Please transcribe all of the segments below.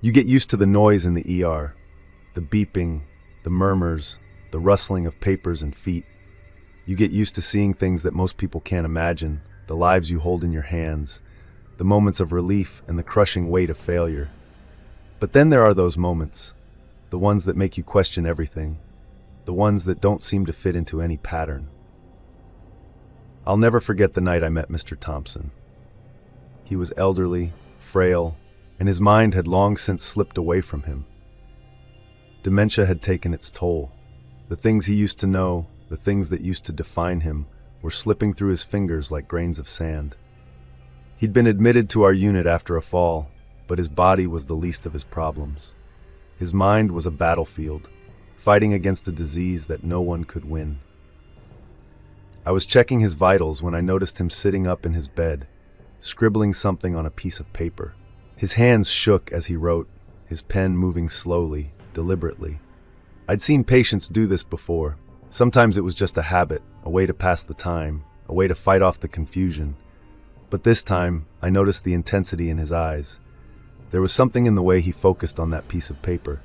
You get used to the noise in the ER, the beeping, the murmurs, the rustling of papers and feet. You get used to seeing things that most people can't imagine, the lives you hold in your hands, the moments of relief and the crushing weight of failure. But then there are those moments, the ones that make you question everything, the ones that don't seem to fit into any pattern. I'll never forget the night I met Mr. Thompson. He was elderly, frail, and his mind had long since slipped away from him. Dementia had taken its toll. The things he used to know, the things that used to define him, were slipping through his fingers like grains of sand. He'd been admitted to our unit after a fall, but his body was the least of his problems. His mind was a battlefield, fighting against a disease that no one could win. I was checking his vitals when I noticed him sitting up in his bed, scribbling something on a piece of paper. His hands shook as he wrote, his pen moving slowly, deliberately. I'd seen patients do this before. Sometimes it was just a habit, a way to pass the time, a way to fight off the confusion. But this time, I noticed the intensity in his eyes. There was something in the way he focused on that piece of paper.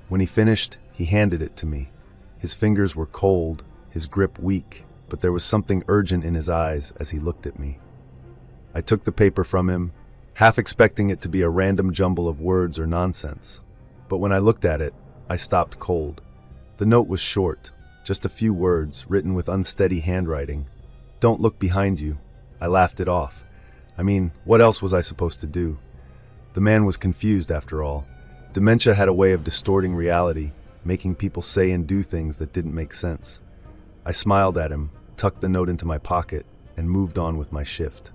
When he finished, he handed it to me. His fingers were cold, his grip weak, but there was something urgent in his eyes as he looked at me. I took the paper from him, half expecting it to be a random jumble of words or nonsense. But when I looked at it, I stopped cold. The note was short, just a few words, written with unsteady handwriting. "Don't look behind you." I laughed it off. I mean, what else was I supposed to do? The man was confused after all. Dementia had a way of distorting reality, making people say and do things that didn't make sense. I smiled at him, tucked the note into my pocket, and moved on with my shift.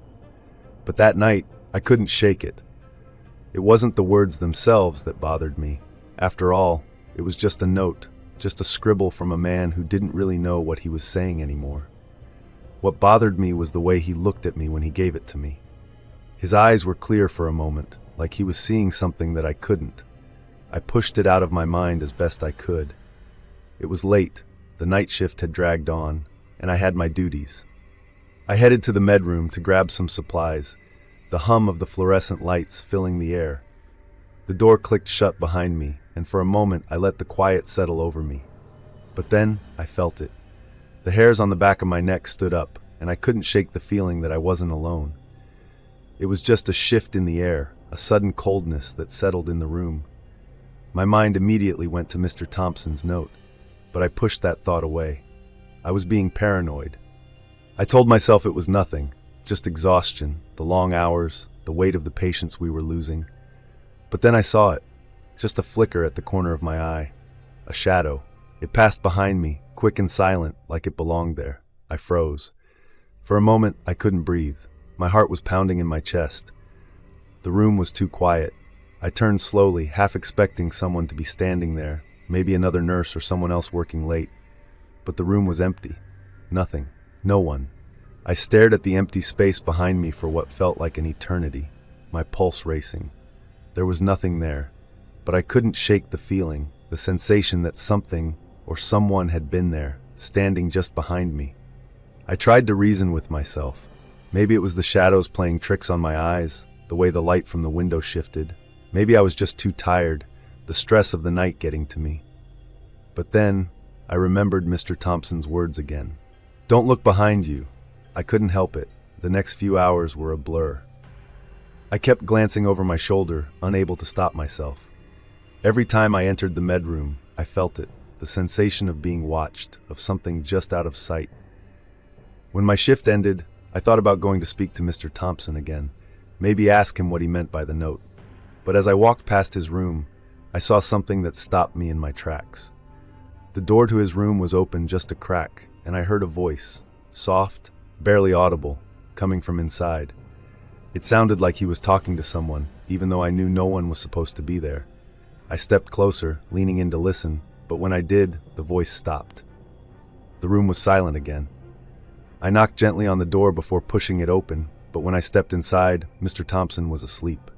But that night, I couldn't shake it. It wasn't the words themselves that bothered me. After all, it was just a note, just a scribble from a man who didn't really know what he was saying anymore. What bothered me was the way he looked at me when he gave it to me. His eyes were clear for a moment, like he was seeing something that I couldn't. I pushed it out of my mind as best I could. It was late, the night shift had dragged on, and I had my duties. I headed to the med room to grab some supplies, the hum of the fluorescent lights filling the air. The door clicked shut behind me, and for a moment I let the quiet settle over me. But then I felt it. The hairs on the back of my neck stood up, and I couldn't shake the feeling that I wasn't alone. It was just a shift in the air, a sudden coldness that settled in the room. My mind immediately went to Mr. Thompson's note, but I pushed that thought away. I was being paranoid. I told myself it was nothing, just exhaustion, the long hours, the weight of the patients we were losing. But then I saw it, just a flicker at the corner of my eye, a shadow. It passed behind me, quick and silent, like it belonged there. I froze. For a moment, I couldn't breathe. My heart was pounding in my chest. The room was too quiet. I turned slowly, half expecting someone to be standing there, maybe another nurse or someone else working late. But the room was empty. Nothing. No one. I stared at the empty space behind me for what felt like an eternity, my pulse racing. There was nothing there, but I couldn't shake the feeling, the sensation that something or someone had been there, standing just behind me. I tried to reason with myself. Maybe it was the shadows playing tricks on my eyes, the way the light from the window shifted. Maybe I was just too tired, the stress of the night getting to me. But then, I remembered Mr. Thompson's words again. "Don't look behind you." I couldn't help it. The next few hours were a blur. I kept glancing over my shoulder, unable to stop myself. Every time I entered the med room, I felt it, the sensation of being watched, of something just out of sight. When my shift ended, I thought about going to speak to Mr. Thompson again, maybe ask him what he meant by the note. But as I walked past his room, I saw something that stopped me in my tracks. The door to his room was open just a crack, and I heard a voice, soft, barely audible, coming from inside. It sounded like he was talking to someone, even though I knew no one was supposed to be there. I stepped closer, leaning in to listen, but when I did, the voice stopped. The room was silent again. I knocked gently on the door before pushing it open, but when I stepped inside, Mr. Thompson was asleep.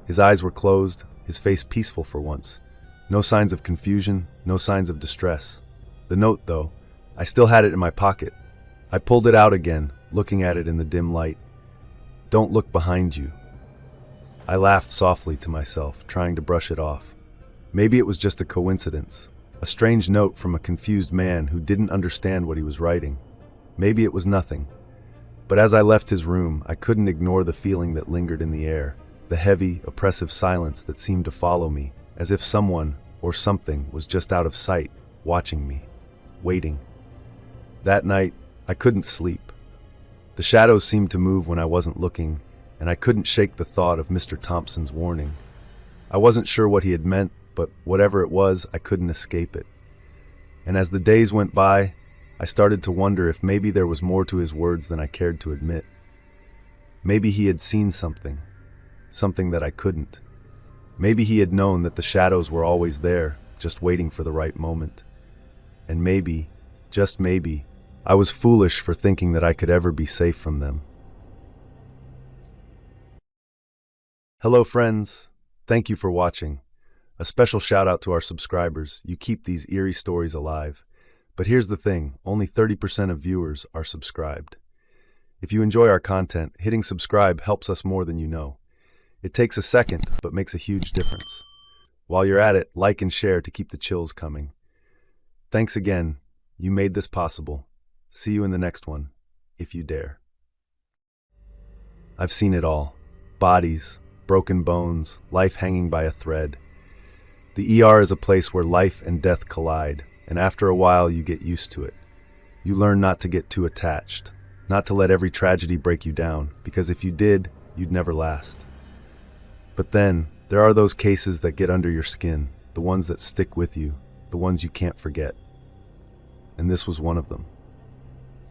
His eyes were closed, his face peaceful for once. No signs of confusion, no signs of distress. The note, though, I still had it in my pocket. I pulled it out again, looking at it in the dim light. "Don't look behind you." I laughed softly to myself, trying to brush it off. Maybe it was just a coincidence, a strange note from a confused man who didn't understand what he was writing. Maybe it was nothing. But as I left his room, I couldn't ignore the feeling that lingered in the air, the heavy, oppressive silence that seemed to follow me, as if someone or something was just out of sight, watching me, waiting. That night, I couldn't sleep. The shadows seemed to move when I wasn't looking, and I couldn't shake the thought of Mr. Thompson's warning. I wasn't sure what he had meant, but whatever it was, I couldn't escape it. And as the days went by, I started to wonder if maybe there was more to his words than I cared to admit. Maybe he had seen something that I couldn't. Maybe he had known that the shadows were always there, just waiting for the right moment. And maybe, just maybe, I was foolish for thinking that I could ever be safe from them. Hello friends, thank you for watching. A special shout out to our subscribers. You keep these eerie stories alive. But here's the thing, only 30% of viewers are subscribed. If you enjoy our content, hitting subscribe helps us more than you know. It takes a second, but makes a huge difference. While you're at it, like and share to keep the chills coming. Thanks again, you made this possible. See you in the next one, if you dare. I've seen it all. Bodies, broken bones, life hanging by a thread. The ER is a place where life and death collide. And after a while, you get used to it. You learn not to get too attached, not to let every tragedy break you down, because if you did, you'd never last. But then, there are those cases that get under your skin, the ones that stick with you, the ones you can't forget. And this was one of them.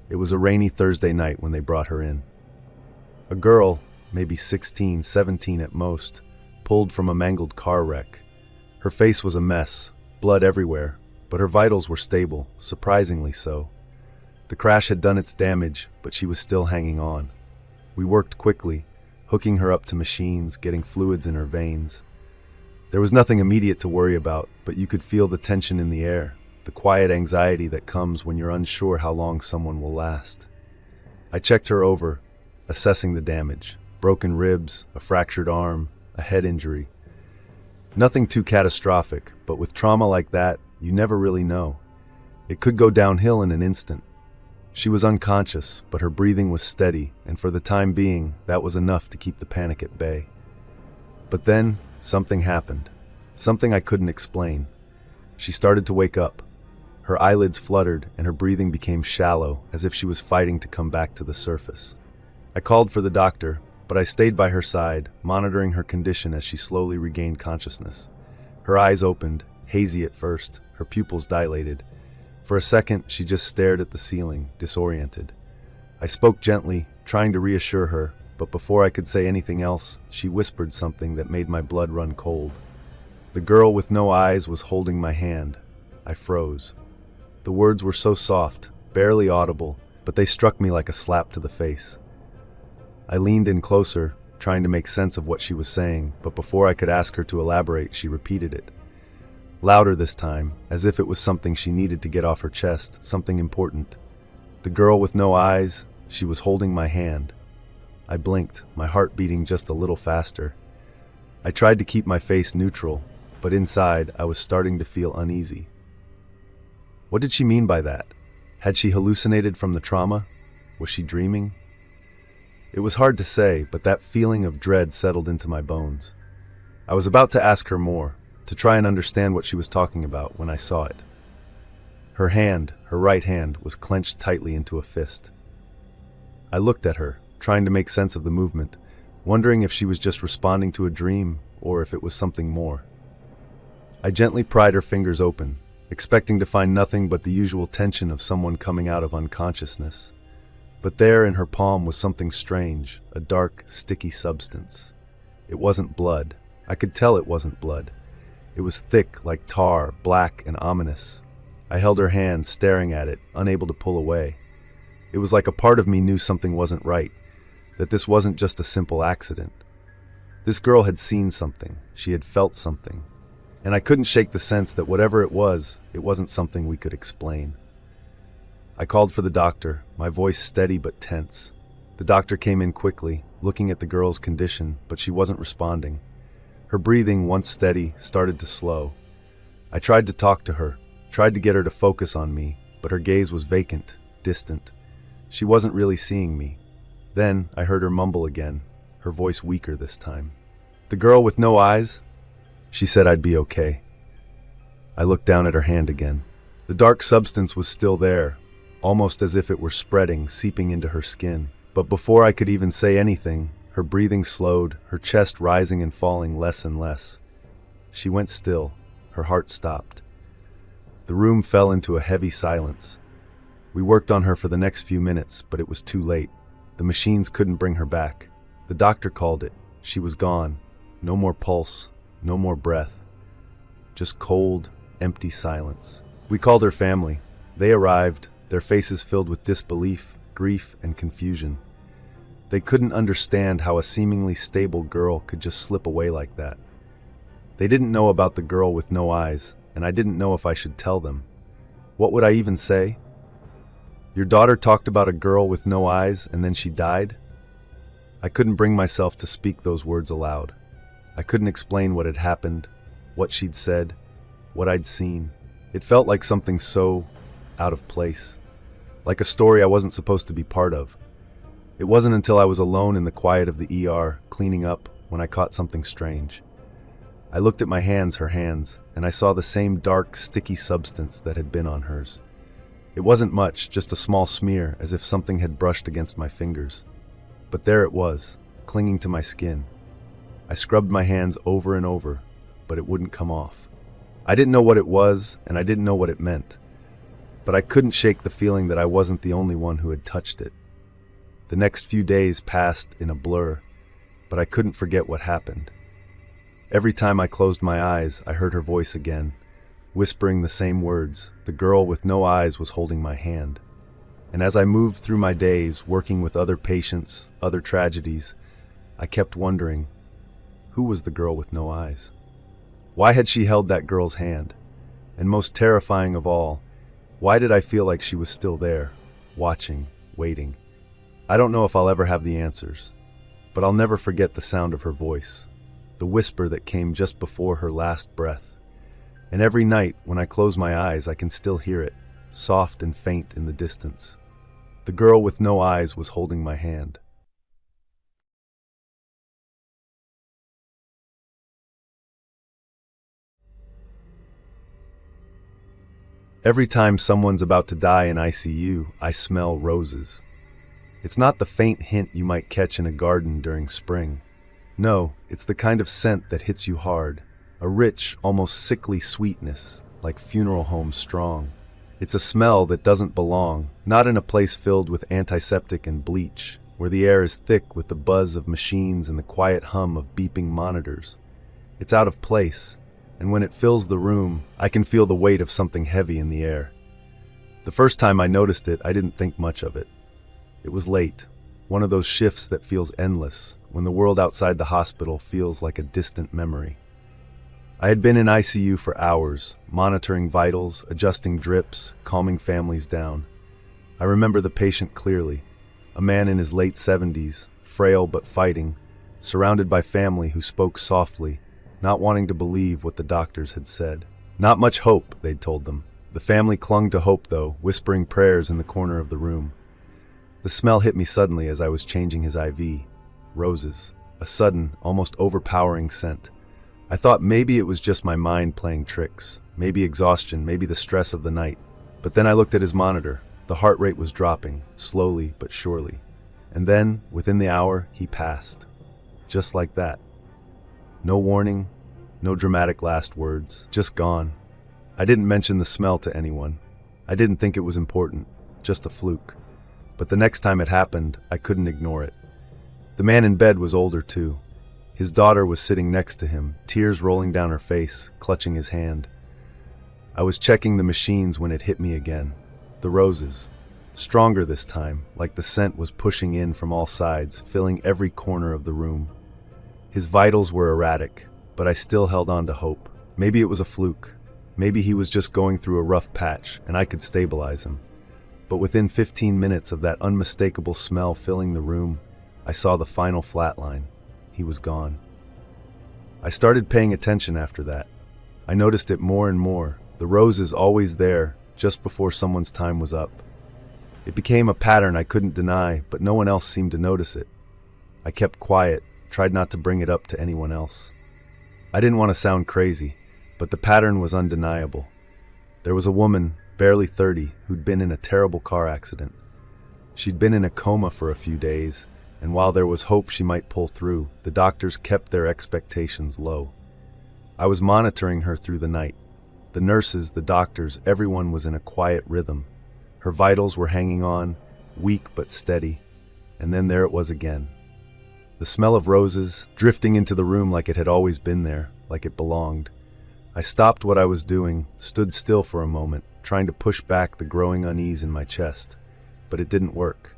It was a rainy Thursday night when they brought her in. A girl, maybe 16, 17 at most, pulled from a mangled car wreck. Her face was a mess, blood everywhere. But her vitals were stable, surprisingly so. The crash had done its damage, but she was still hanging on. We worked quickly, hooking her up to machines, getting fluids in her veins. There was nothing immediate to worry about, but you could feel the tension in the air, the quiet anxiety that comes when you're unsure how long someone will last. I checked her over, assessing the damage. Broken ribs, a fractured arm, a head injury. Nothing too catastrophic, but with trauma like that, you never really know. It could go downhill in an instant. She was unconscious, but her breathing was steady, and for the time being, that was enough to keep the panic at bay. But then, something happened. Something I couldn't explain. She started to wake up. Her eyelids fluttered, and her breathing became shallow, as if she was fighting to come back to the surface. I called for the doctor, but I stayed by her side, monitoring her condition as she slowly regained consciousness. Her eyes opened, hazy at first, her pupils dilated. For a second, she just stared at the ceiling, disoriented. I spoke gently, trying to reassure her, but before I could say anything else, she whispered something that made my blood run cold. The girl with no eyes was holding my hand. I froze. The words were so soft, barely audible, but they struck me like a slap to the face. I leaned in closer, trying to make sense of what she was saying, but before I could ask her to elaborate, she repeated it. Louder this time, as if it was something she needed to get off her chest, something important. The girl with no eyes, she was holding my hand. I blinked, my heart beating just a little faster. I tried to keep my face neutral, but inside I was starting to feel uneasy. What did she mean by that? Had she hallucinated from the trauma? Was she dreaming? It was hard to say, but that feeling of dread settled into my bones. I was about to ask her more, to try and understand what she was talking about when I saw it. Her hand, her right hand, was clenched tightly into a fist. I looked at her, trying to make sense of the movement, wondering if she was just responding to a dream or if it was something more. I gently pried her fingers open, expecting to find nothing but the usual tension of someone coming out of unconsciousness. But there in her palm was something strange, a dark, sticky substance. It wasn't blood. I could tell it wasn't blood. It was thick, like tar, black and ominous. I held her hand, staring at it, unable to pull away. It was like a part of me knew something wasn't right, that this wasn't just a simple accident. This girl had seen something, she had felt something, and I couldn't shake the sense that whatever it wasn't something we could explain. I called for the doctor, my voice steady but tense. The doctor came in quickly, looking at the girl's condition, but she wasn't responding. Her breathing, once steady, started to slow. I tried to talk to her, tried to get her to focus on me, but her gaze was vacant, distant. She wasn't really seeing me. Then I heard her mumble again, her voice weaker this time. "The girl with no eyes?" She said I'd be okay. I looked down at her hand again. The dark substance was still there, almost as if it were spreading, seeping into her skin. But before I could even say anything, her breathing slowed, her chest rising and falling less and less. She went still, her heart stopped. The room fell into a heavy silence. We worked on her for the next few minutes, but it was too late. The machines couldn't bring her back. The doctor called it. She was gone. No more pulse, no more breath. Just cold, empty silence. We called her family. They arrived, their faces filled with disbelief, grief, and confusion. They couldn't understand how a seemingly stable girl could just slip away like that. They didn't know about the girl with no eyes, and I didn't know if I should tell them. What would I even say? "Your daughter talked about a girl with no eyes and then she died?" I couldn't bring myself to speak those words aloud. I couldn't explain what had happened, what she'd said, what I'd seen. It felt like something so out of place, like a story I wasn't supposed to be part of. It wasn't until I was alone in the quiet of the ER, cleaning up, when I caught something strange. I looked at my hands, her hands, and I saw the same dark, sticky substance that had been on hers. It wasn't much, just a small smear, as if something had brushed against my fingers. But there it was, clinging to my skin. I scrubbed my hands over and over, but it wouldn't come off. I didn't know what it was, and I didn't know what it meant. But I couldn't shake the feeling that I wasn't the only one who had touched it. The next few days passed in a blur, but I couldn't forget what happened. Every time I closed my eyes, I heard her voice again, whispering the same words. The girl with no eyes was holding my hand. And as I moved through my days, working with other patients, other tragedies, I kept wondering, who was the girl with no eyes? Why had she held that girl's hand? And most terrifying of all, why did I feel like she was still there, watching, waiting? I don't know if I'll ever have the answers, but I'll never forget the sound of her voice, the whisper that came just before her last breath. And every night, when I close my eyes, I can still hear it, soft and faint in the distance. The girl with no eyes was holding my hand. Every time someone's about to die in ICU, I smell roses. It's not the faint hint you might catch in a garden during spring. No, it's the kind of scent that hits you hard, a rich, almost sickly sweetness, like funeral home strong. It's a smell that doesn't belong, not in a place filled with antiseptic and bleach, where the air is thick with the buzz of machines and the quiet hum of beeping monitors. It's out of place, and when it fills the room, I can feel the weight of something heavy in the air. The first time I noticed it, I didn't think much of it. It was late, one of those shifts that feels endless, when the world outside the hospital feels like a distant memory. I had been in ICU for hours, monitoring vitals, adjusting drips, calming families down. I remember the patient clearly, a man in his late 70s, frail but fighting, surrounded by family who spoke softly, not wanting to believe what the doctors had said. Not much hope, they'd told them. The family clung to hope, though, whispering prayers in the corner of the room. The smell hit me suddenly as I was changing his IV. Roses. A sudden, almost overpowering scent. I thought maybe it was just my mind playing tricks. Maybe exhaustion, maybe the stress of the night. But then I looked at his monitor. The heart rate was dropping, slowly but surely. And then, within the hour, he passed. Just like that. No warning, no dramatic last words, just gone. I didn't mention the smell to anyone. I didn't think it was important, just a fluke. But the next time it happened, I couldn't ignore it. The man in bed was older too. His daughter was sitting next to him, tears rolling down her face, clutching his hand. I was checking the machines when it hit me again. The roses. Stronger this time, like the scent was pushing in from all sides, filling every corner of the room. His vitals were erratic, but I still held on to hope. Maybe it was a fluke. Maybe he was just going through a rough patch, and I could stabilize him. But within 15 minutes of that unmistakable smell filling the room, I saw the final flatline. He was gone. I started paying attention after that. I noticed it more and more. The roses always there, just before someone's time was up. It became a pattern I couldn't deny, but no one else seemed to notice it. I kept quiet, tried not to bring it up to anyone else. I didn't want to sound crazy, but the pattern was undeniable. There was a woman, barely 30, who'd been in a terrible car accident. She'd been in a coma for a few days, and while there was hope she might pull through, the doctors kept their expectations low. I was monitoring her through the night. The nurses, the doctors, everyone was in a quiet rhythm. Her vitals were hanging on, weak but steady, and then there it was again. The smell of roses, drifting into the room like it had always been there, like it belonged. I stopped what I was doing, stood still for a moment, trying to push back the growing unease in my chest. But it didn't work.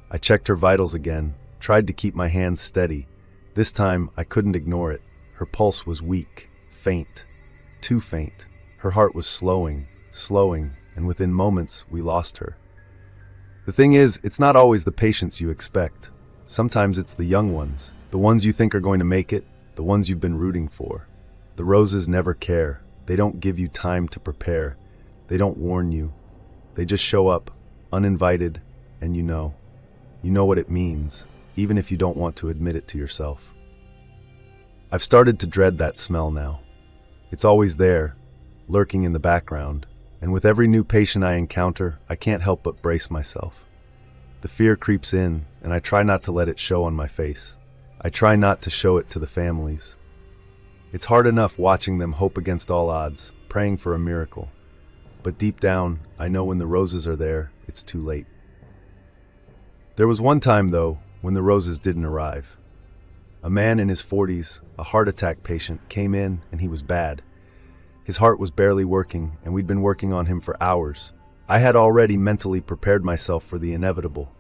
I checked her vitals again, tried to keep my hands steady. This time, I couldn't ignore it. Her pulse was weak, faint, too faint. Her heart was slowing, and within moments, we lost her. The thing is, it's not always the patients you expect. Sometimes it's the young ones, the ones you think are going to make it, the ones you've been rooting for. The roses never care. They don't give you time to prepare. They don't warn you. They just show up, uninvited, and you know. You know what it means, even if you don't want to admit it to yourself. I've started to dread that smell now. It's always there, lurking in the background, and with every new patient I encounter, I can't help but brace myself. The fear creeps in, and I try not to let it show on my face. I try not to show it to the families. It's hard enough watching them hope against all odds, praying for a miracle. But deep down, I know when the roses are there, it's too late. There was one time, though, when the roses didn't arrive. A man in his 40s, a heart attack patient, came in and he was bad. His heart was barely working, and we'd been working on him for hours. I had already mentally prepared myself for the inevitable.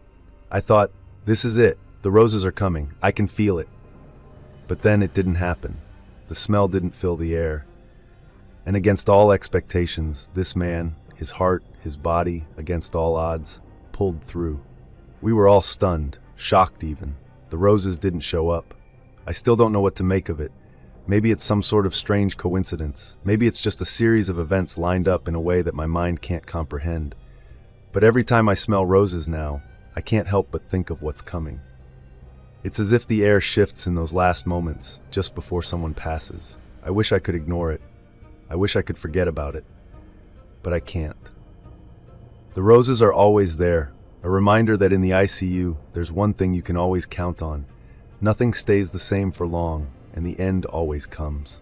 I thought, this is it. The roses are coming. I can feel it. But then it didn't happen. The smell didn't fill the air. And against all expectations, this man, his heart, his body, against all odds, pulled through. We were all stunned, shocked even. The roses didn't show up. I still don't know what to make of it. Maybe it's some sort of strange coincidence. Maybe it's just a series of events lined up in a way that my mind can't comprehend. But every time I smell roses now, I can't help but think of what's coming. It's as if the air shifts in those last moments, just before someone passes. I wish I could ignore it. I wish I could forget about it. But I can't. The roses are always there, a reminder that in the ICU, there's one thing you can always count on. Nothing stays the same for long, and the end always comes.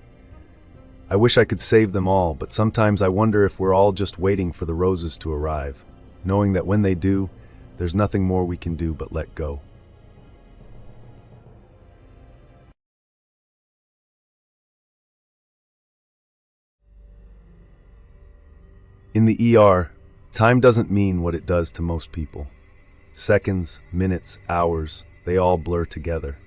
I wish I could save them all, but sometimes I wonder if we're all just waiting for the roses to arrive, knowing that when they do, there's nothing more we can do but let go. In the ER, time doesn't mean what it does to most people. Seconds, minutes, hours, they all blur together.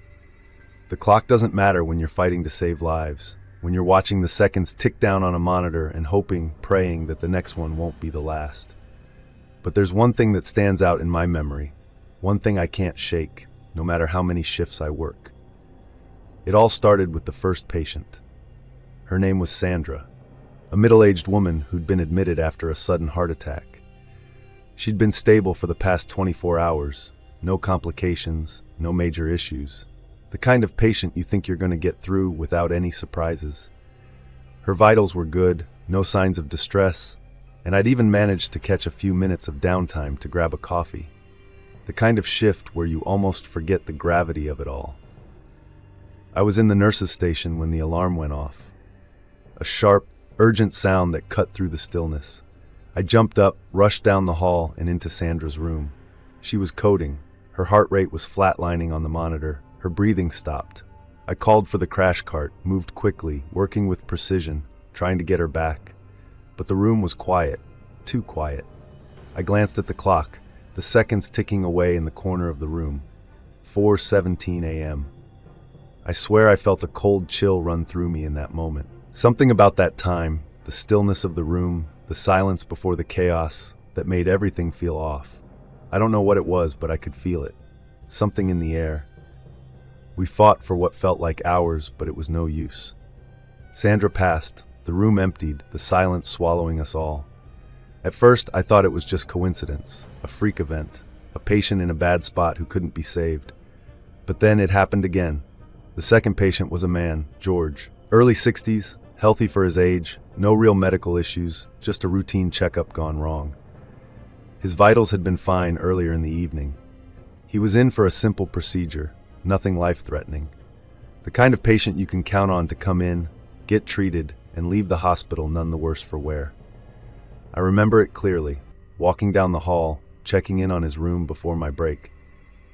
The clock doesn't matter when you're fighting to save lives, when you're watching the seconds tick down on a monitor and hoping, praying that the next one won't be the last. But there's one thing that stands out in my memory, one thing I can't shake, no matter how many shifts I work. It all started with the first patient. Her name was Sandra, a middle-aged woman who'd been admitted after a sudden heart attack. She'd been stable for the past 24 hours, no complications, no major issues. The kind of patient you think you're going to get through without any surprises. Her vitals were good, no signs of distress, and I'd even managed to catch a few minutes of downtime to grab a coffee. The kind of shift where you almost forget the gravity of it all. I was in the nurse's station when the alarm went off. A sharp, urgent sound that cut through the stillness. I jumped up, rushed down the hall, and into Sandra's room. She was coding. Her heart rate was flatlining on the monitor. Her breathing stopped. I called for the crash cart, moved quickly, working with precision, trying to get her back. But the room was quiet, too quiet. I glanced at the clock, the seconds ticking away in the corner of the room. 4:17 a.m. I swear I felt a cold chill run through me in that moment. Something about that time, the stillness of the room, the silence before the chaos, that made everything feel off. I don't know what it was, but I could feel it. Something in the air. We fought for what felt like hours, but it was no use. Sandra passed, the room emptied, the silence swallowing us all. At first, I thought it was just coincidence, a freak event, a patient in a bad spot who couldn't be saved. But then it happened again. The second patient was a man, George, early 60s, healthy for his age, no real medical issues, just a routine checkup gone wrong. His vitals had been fine earlier in the evening. He was in for a simple procedure, nothing life-threatening. The kind of patient you can count on to come in, get treated, and leave the hospital none the worse for wear. I remember it clearly, walking down the hall, checking in on his room before my break.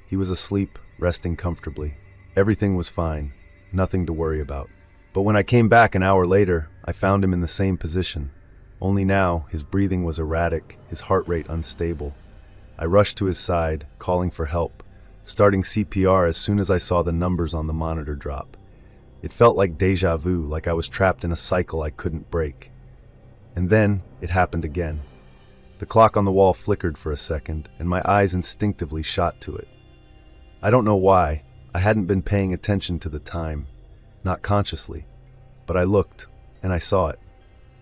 He was asleep, resting comfortably. Everything was fine, nothing to worry about. But when I came back an hour later, I found him in the same position. Only now, his breathing was erratic, his heart rate unstable. I rushed to his side, calling for help, starting CPR as soon as I saw the numbers on the monitor drop. It felt like déjà vu, like I was trapped in a cycle I couldn't break. And then, it happened again. The clock on the wall flickered for a second, and my eyes instinctively shot to it. I don't know why. I hadn't been paying attention to the time. Not consciously. But I looked, and I saw it.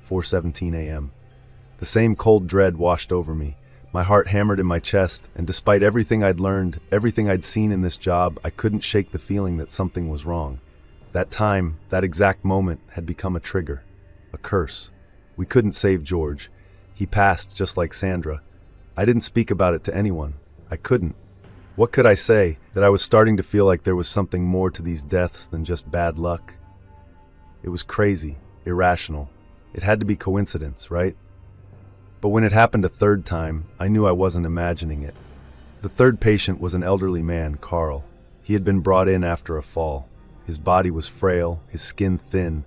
4:17 a.m. The same cold dread washed over me. My heart hammered in my chest, and despite everything I'd learned, everything I'd seen in this job, I couldn't shake the feeling that something was wrong. That time, that exact moment, had become a trigger. A curse. We couldn't save George. He passed just like Sandra. I didn't speak about it to anyone. I couldn't. What could I say? That I was starting to feel like there was something more to these deaths than just bad luck? It was crazy, irrational. It had to be coincidence, right? But when it happened a third time, I knew I wasn't imagining it. The third patient was an elderly man, Carl. He had been brought in after a fall. His body was frail, his skin thin,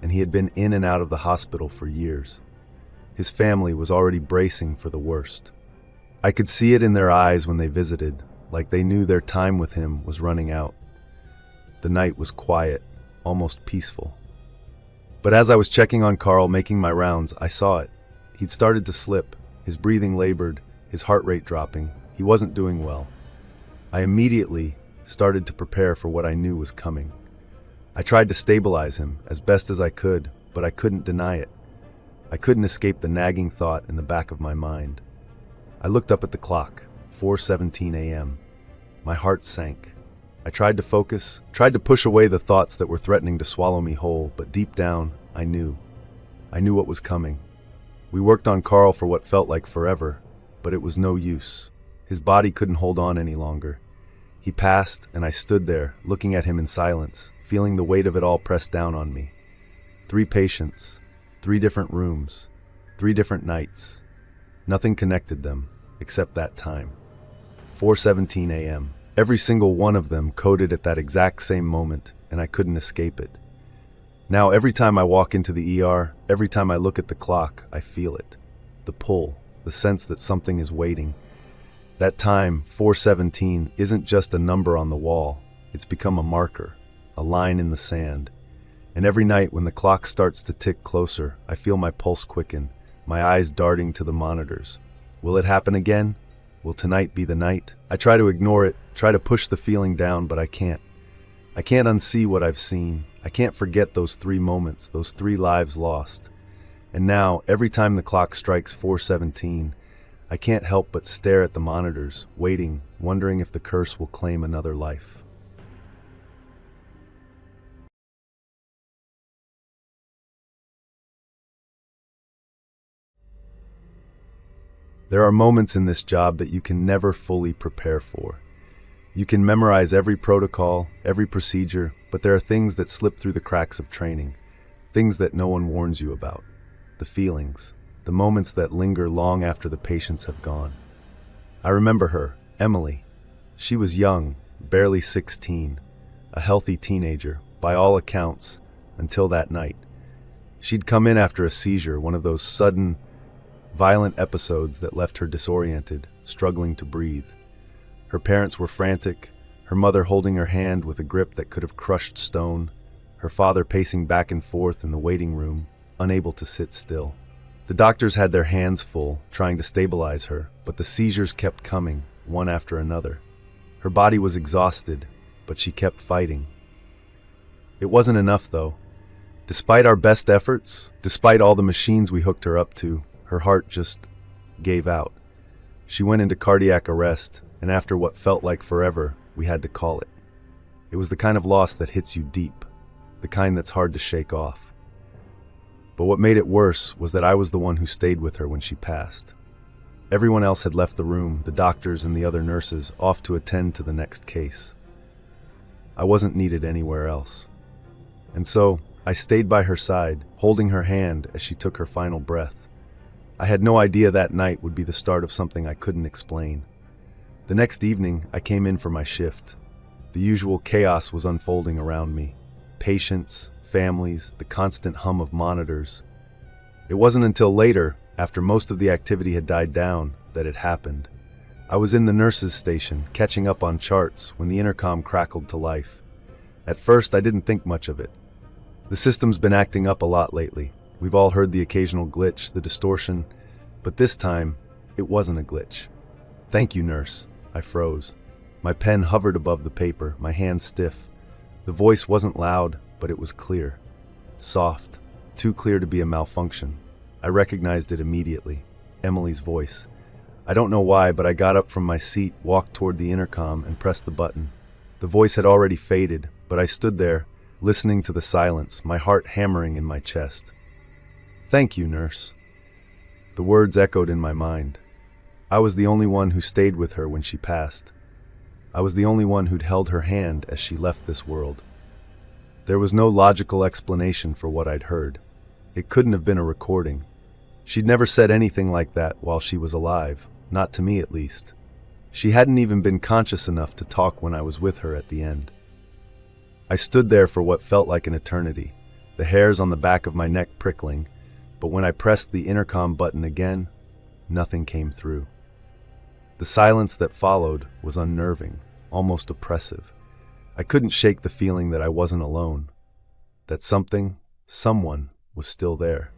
and he had been in and out of the hospital for years. His family was already bracing for the worst. I could see it in their eyes when they visited, like they knew their time with him was running out. The night was quiet, almost peaceful. But as I was checking on Carl, making my rounds, I saw it. He'd started to slip, his breathing labored, his heart rate dropping. He wasn't doing well. I immediately started to prepare for what I knew was coming. I tried to stabilize him as best as I could, but I couldn't deny it. I couldn't escape the nagging thought in the back of my mind. I looked up at the clock, 4:17 a.m. My heart sank. I tried to focus, tried to push away the thoughts that were threatening to swallow me whole, but deep down, I knew. I knew what was coming. We worked on Carl for what felt like forever, but it was no use. His body couldn't hold on any longer. He passed, and I stood there, looking at him in silence, feeling the weight of it all pressed down on me. 3 patients, 3 different rooms, 3 different nights. Nothing connected them, except that time. 4:17 a.m. Every single one of them coded at that exact same moment, and I couldn't escape it. Now, every time I walk into the ER, every time I look at the clock, I feel it. The pull, the sense that something is waiting. That time, 4:17, isn't just a number on the wall. It's become a marker, a line in the sand. And every night when the clock starts to tick closer, I feel my pulse quicken, my eyes darting to the monitors. Will it happen again? Will tonight be the night? I try to ignore it, try to push the feeling down, but I can't. I can't unsee what I've seen. I can't forget those 3 moments, those 3 lives lost. And now, every time the clock strikes 4:17, I can't help but stare at the monitors, waiting, wondering if the curse will claim another life. There are moments in this job that you can never fully prepare for. You can memorize every protocol, every procedure, but there are things that slip through the cracks of training, things that no one warns you about. The feelings, the moments that linger long after the patients have gone. I remember her, Emily. She was young, barely 16, a healthy teenager, by all accounts, until that night. She'd come in after a seizure, one of those sudden, violent episodes that left her disoriented, struggling to breathe. Her parents were frantic, her mother holding her hand with a grip that could have crushed stone, her father pacing back and forth in the waiting room, unable to sit still. The doctors had their hands full, trying to stabilize her, but the seizures kept coming, one after another. Her body was exhausted, but she kept fighting. It wasn't enough, though. Despite our best efforts, despite all the machines we hooked her up to, her heart just gave out. She went into cardiac arrest, and after what felt like forever, we had to call it. It was the kind of loss that hits you deep, the kind that's hard to shake off. But what made it worse was that I was the one who stayed with her when she passed. Everyone else had left the room, the doctors and the other nurses, off to attend to the next case. I wasn't needed anywhere else. And so, I stayed by her side, holding her hand as she took her final breath. I had no idea that night would be the start of something I couldn't explain. The next evening, I came in for my shift. The usual chaos was unfolding around me. Patients, families, the constant hum of monitors. It wasn't until later, after most of the activity had died down, that it happened. I was in the nurses' station, catching up on charts, when the intercom crackled to life. At first, I didn't think much of it. The system's been acting up a lot lately. We've all heard the occasional glitch, the distortion, but this time, it wasn't a glitch. "Thank you, nurse." I froze. My pen hovered above the paper, my hand stiff. The voice wasn't loud, but it was clear. Soft, too clear to be a malfunction. I recognized it immediately. Emily's voice. I don't know why, but I got up from my seat, walked toward the intercom, and pressed the button. The voice had already faded, but I stood there, listening to the silence, my heart hammering in my chest. "Thank you, nurse." The words echoed in my mind. I was the only one who stayed with her when she passed. I was the only one who'd held her hand as she left this world. There was no logical explanation for what I'd heard. It couldn't have been a recording. She'd never said anything like that while she was alive, not to me at least. She hadn't even been conscious enough to talk when I was with her at the end. I stood there for what felt like an eternity, the hairs on the back of my neck prickling, but when I pressed the intercom button again, nothing came through. The silence that followed was unnerving, almost oppressive. I couldn't shake the feeling that I wasn't alone, that someone was still there.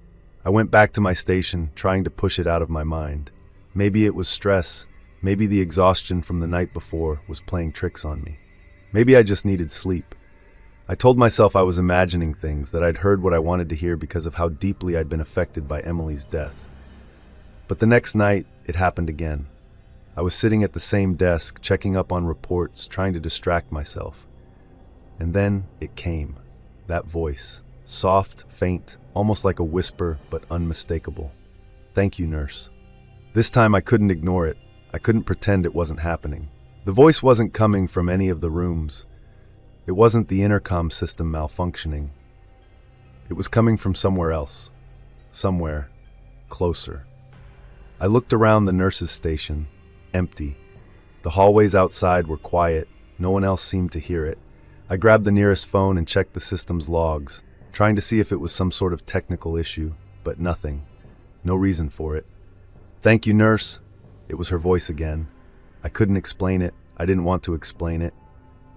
I went back to my station, trying to push it out of my mind. Maybe it was stress, maybe the exhaustion from the night before was playing tricks on me. Maybe I just needed sleep. I told myself I was imagining things, that I'd heard what I wanted to hear because of how deeply I'd been affected by Emily's death. But the next night, it happened again. I was sitting at the same desk, checking up on reports, trying to distract myself. And then it came. That voice. Soft, faint, almost like a whisper, but unmistakable. "Thank you, nurse." This time I couldn't ignore it. I couldn't pretend it wasn't happening. The voice wasn't coming from any of the rooms. It wasn't the intercom system malfunctioning. It was coming from somewhere else. Somewhere closer. I looked around the nurses' station. Empty. The hallways outside were quiet. No one else seemed to hear it. I grabbed the nearest phone and checked the system's logs, trying to see if it was some sort of technical issue, but nothing. No reason for it. "Thank you, nurse." It was her voice again. I couldn't explain it. I didn't want to explain it.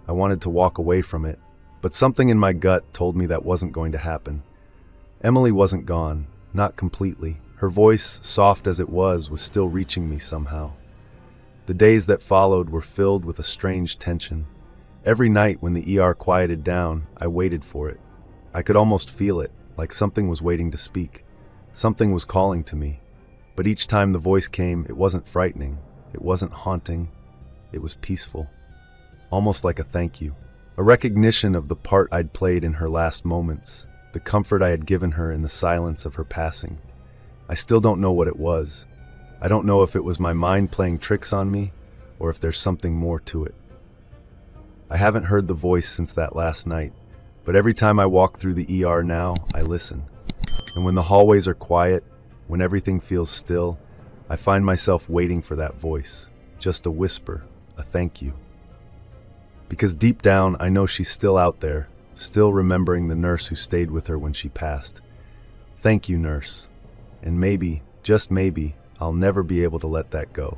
I wanted to walk away from it, but something in my gut told me that wasn't going to happen. Emily wasn't gone, not completely. Her voice, soft as it was still reaching me somehow. The days that followed were filled with a strange tension. Every night when the ER quieted down, I waited for it. I could almost feel it, like something was waiting to speak. Something was calling to me. But each time the voice came, it wasn't frightening. It wasn't haunting. It was peaceful. Almost like a thank you. A recognition of the part I'd played in her last moments, the comfort I had given her in the silence of her passing. I still don't know what it was. I don't know if it was my mind playing tricks on me, or if there's something more to it. I haven't heard the voice since that last night, but every time I walk through the ER now, I listen. And when the hallways are quiet, when everything feels still, I find myself waiting for that voice, just a whisper, a thank you. Because deep down, I know she's still out there, still remembering the nurse who stayed with her when she passed. Thank you, nurse. And maybe, just maybe, I'll never be able to let that go.